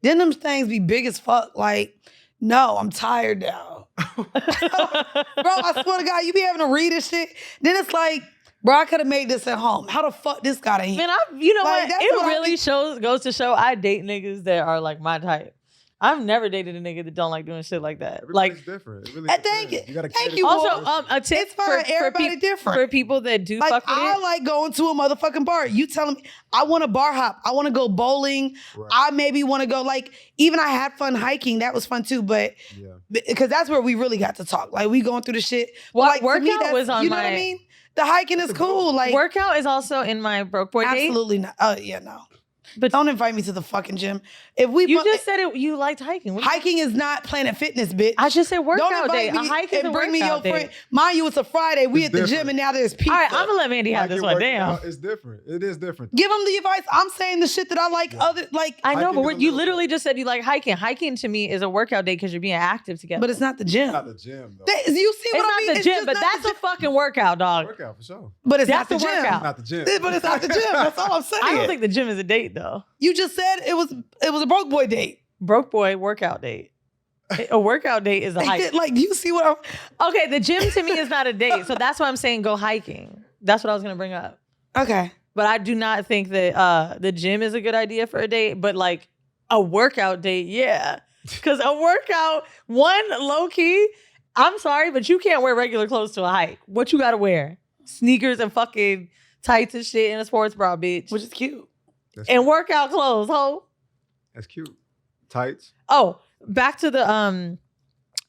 then them things be big as fuck. Like, no, I'm tired now. Bro, I swear to God, you be having to read this shit. Then it's like, bro, I could have made this at home. How the fuck this got in here? Man, you know Like, what? that's It what I really goes to show I date niggas that are like my type. I've never dated a nigga that don't like doing shit like that. Everybody's Like, different. It really Thank depends. you. gotta Thank cater you, to- also, a tip It's fine. Everybody different. for people that do Like, fuck with I it. like going to a motherfucking bar. You telling me, I want to bar hop. I want to go bowling. Right. I maybe want to go, like, even I had fun hiking. That was fun too. But Yeah. because that's where we really got to talk. Like, we going through the shit. But, Well, like, to me, workout that's- was on you know what I my- mean? The hiking is cool. Like, Workout is also in my broke boy date. absolutely not. Oh, yeah, no. But Don't invite me to the fucking gym. If we you just said you liked hiking. What do you- hiking is not Planet Fitness, bitch. I just said Don't workout invite day. me A hike is and a bring me your workout day. friend. Mind you, it's a Friday. We It's at the gym different. and now there's pizza. All right, I'm gonna let Mandii have Like this you one. working Damn. out, it's different. It is different. Give them the advice. I'm saying the shit that I like. Yeah. Other like, I know, Hiking but is a you little- literally just said you like hiking. Hiking to me is a workout day because you're being active together. but it's not the gym. It's not the gym though. You see It's what I not mean? the It's gym, just but not that's the a fucking workout, dog. Workout for sure. But it's That's not the a gym. workout. Not the gym. But it's not the gym. That's all I'm saying. I don't think the gym is a date though. You just said it was a broke boy date. Broke boy workout date. A workout date is a hike. Like, do you see what I'm? Okay, the gym to me is not a date, so that's why I'm saying go hiking. That's what I was gonna bring up. Okay. But I do not think that the gym is a good idea for a date. But like a workout date, yeah, because a workout, one low key. I'm sorry, but you can't wear regular clothes to a hike. What you gotta wear? Sneakers and fucking tights and shit and a sports bra, bitch. Which is cute. And workout clothes, ho. That's cute. Tights. Oh, back to the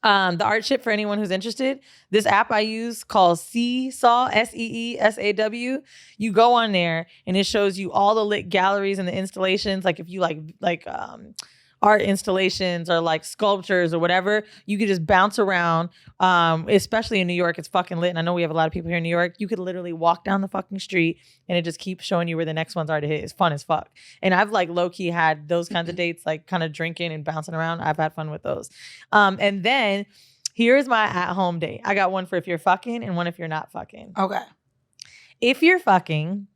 art ship for anyone who's interested. This app I use called Seesaw, SEESAW. You go on there and it shows you all the lit galleries and the installations. Like if you like art installations or like sculptures or whatever. You could just bounce around. Especially in New York, it's fucking lit. And I know we have a lot of people here in New York. You could literally walk down the fucking street and it just keeps showing you where the next ones are to hit. It's fun as fuck. And I've like low key had those kinds of dates, like kind of drinking and bouncing around. I've had fun with those. And then here's my at-home date. I got one for if you're fucking and one if you're not fucking. Okay. If you're fucking,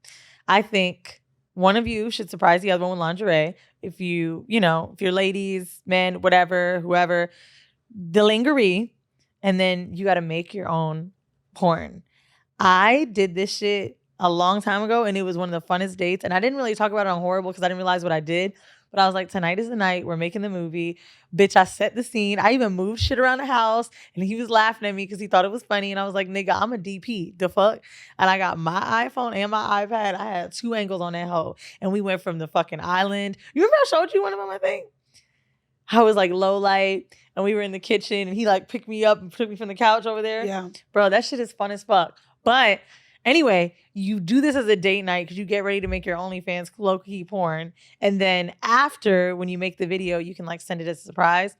I think one of you should surprise the other one with lingerie. If you're ladies, men, whatever, whoever, the lingerie, and then you got to make your own porn. I did this shit a long time ago, and it was one of the funnest dates. And I didn't really talk about it on Whoreible because I didn't realize what I did. But I was like, tonight is the night. We're making the movie. Bitch, I set the scene. I even moved shit around the house. And he was laughing at me because he thought it was funny. And I was like, nigga, I'm a DP. The fuck? And I got my iPhone and my iPad. I had 2 angles on that hoe. And we went from the fucking island. You remember I showed you one of them, I think? I was like low light. And we were in the kitchen. And he like picked me up and took me from the couch over there. Yeah. Bro, that shit is fun as fuck. But anyway, you do this as a date night because you get ready to make your OnlyFans low-key porn. And then after, when you make the video, you can like send it as a surprise.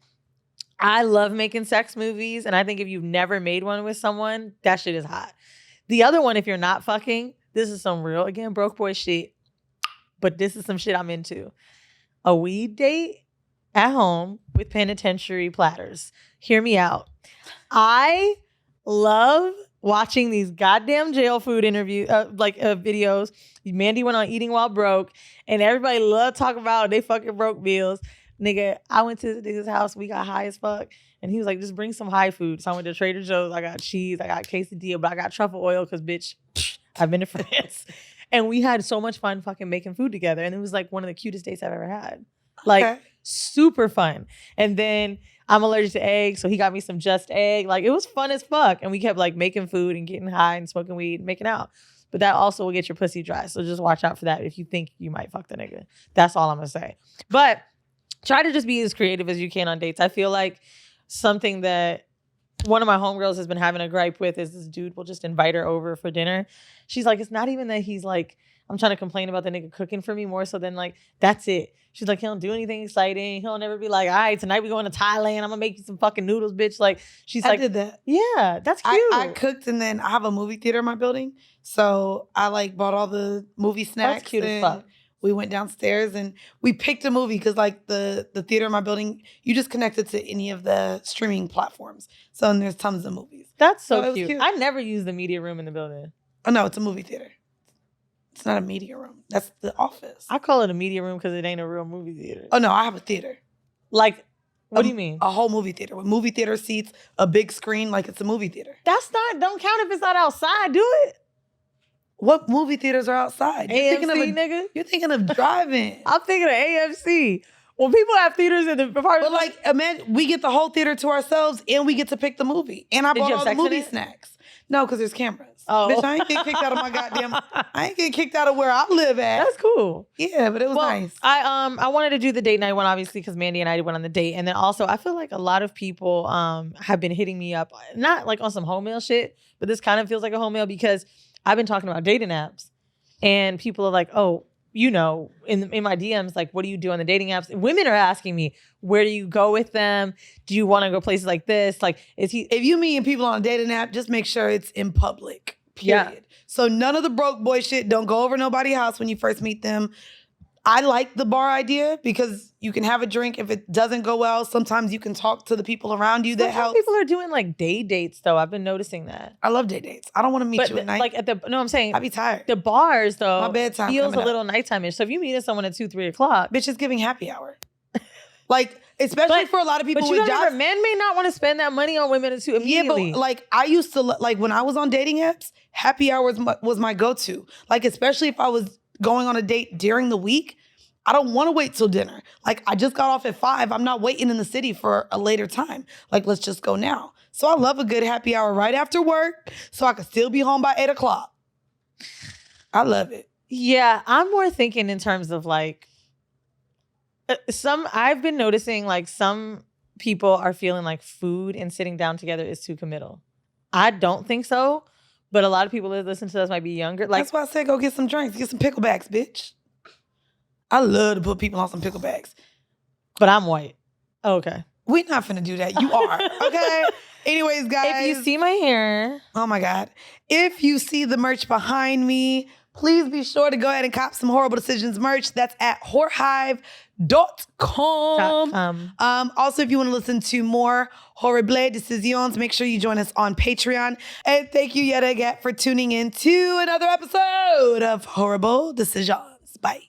I love making sex movies. And I think if you've never made one with someone, that shit is hot. The other one, if you're not fucking, this is some real, again, broke boy shit. But this is some shit I'm into. A weed date at home with penitentiary platters. Hear me out. I love watching these goddamn jail food videos. Mandii went on Eating While Broke, and everybody loved talking about they fucking broke meals. Nigga, I went to the nigga's house. We got high as fuck, and he was like, "Just bring some high food." So I went to Trader Joe's. I got cheese. I got quesadilla, but I got truffle oil because bitch, I've been to France, and we had so much fun fucking making food together, and it was like one of the cutest dates I've ever had. Like super fun. And then I'm allergic to eggs, so he got me some Just Egg. Like, it was fun as fuck. And we kept, like, making food and getting high and smoking weed and making out. But that also will get your pussy dry. So just watch out for that if you think you might fuck the nigga. That's all I'm going to say. But try to just be as creative as you can on dates. I feel like something that one of my homegirls has been having a gripe with is this dude will just invite her over for dinner. She's like, it's not even that he's like, I'm trying to complain about the nigga cooking for me more so than like, that's it. She's like, he don't do anything exciting. He'll never be like, all right, tonight we going to Thailand. I'm gonna make you some fucking noodles, bitch. Like, she's like, I did that. Yeah, that's cute. I cooked, and then I have a movie theater in my building. So I like bought all the movie snacks. That's cute as fuck. We went downstairs and we picked a movie because like the theater in my building, you just connect it to any of the streaming platforms. So and there's tons of movies. That's so cute. I never use the media room in the building. Oh no, it's a movie theater. It's not a media room. That's the office. I call it a media room because it ain't a real movie theater. Oh no, I have a theater. Like, what do you mean? A whole movie theater with movie theater seats, a big screen, like it's a movie theater. Don't count if it's not outside. Do it. What movie theaters are outside? Nigga? You're thinking of driving. I'm thinking of AFC. Well, people have theaters in the apartment. But like, imagine we get the whole theater to ourselves and we get to pick the movie. And I bought all the movie snacks. No, because there's cameras. Oh. Bitch, I ain't get kicked out of my goddamn, I ain't get kicked out of where I live at. That's cool. Yeah, but it was nice. I wanted to do the date night one, obviously, because Mandii and I went on the date. And then also, I feel like a lot of people have been hitting me up, not like on some home mail shit, but this kind of feels like a home mail because I've been talking about dating apps. And people are like, oh, you know, in my DMs, like, what do you do on the dating apps? Women are asking me, where do you go with them? Do you want to go places like this? Like, if you meet people on a dating app, just make sure it's in public, period. Yeah. So none of the broke boy shit. Don't go over nobody's house when you first meet them. I like the bar idea because you can have a drink. If it doesn't go well, sometimes you can talk to the people around you. That helps. People are doing like day dates though. I've been noticing that. I love day dates. I don't want to meet you at night. Like I'm saying I'd be tired. The bars though, my bedtime feels a little nighttime-ish. So if you meet someone at 2-3 o'clock, bitch is giving happy hour. Like, especially for a lot of people with jobs. Men may not want to spend that money on women too immediately. Yeah, but like I used to like when I was on dating apps, happy hours was my go-to. Like, especially if I was going on a date during the week. I don't want to wait till dinner. Like, I just got off at 5. I'm not waiting in the city for a later time. Like, let's just go now. So I love a good happy hour right after work so I can still be home by 8 o'clock. I love it. Yeah, I'm more thinking in terms of like, I've been noticing like some people are feeling like food and sitting down together is too committal. I don't think so, but a lot of people that listen to us might be younger. Like, that's why I said go get some drinks, get some picklebacks, bitch. I love to put people on some picklebacks. But I'm white. Okay. We're not finna do that. You are. Okay? Anyways, guys. If you see my hair. Oh my God. If you see the merch behind me, please be sure to go ahead and cop some Whoreible Decisions merch. That's at whorehive.com. Also, if you want to listen to more Whoreible Decisions, make sure you join us on Patreon. And thank you yet again for tuning in to another episode of Whoreible Decisions. Bye.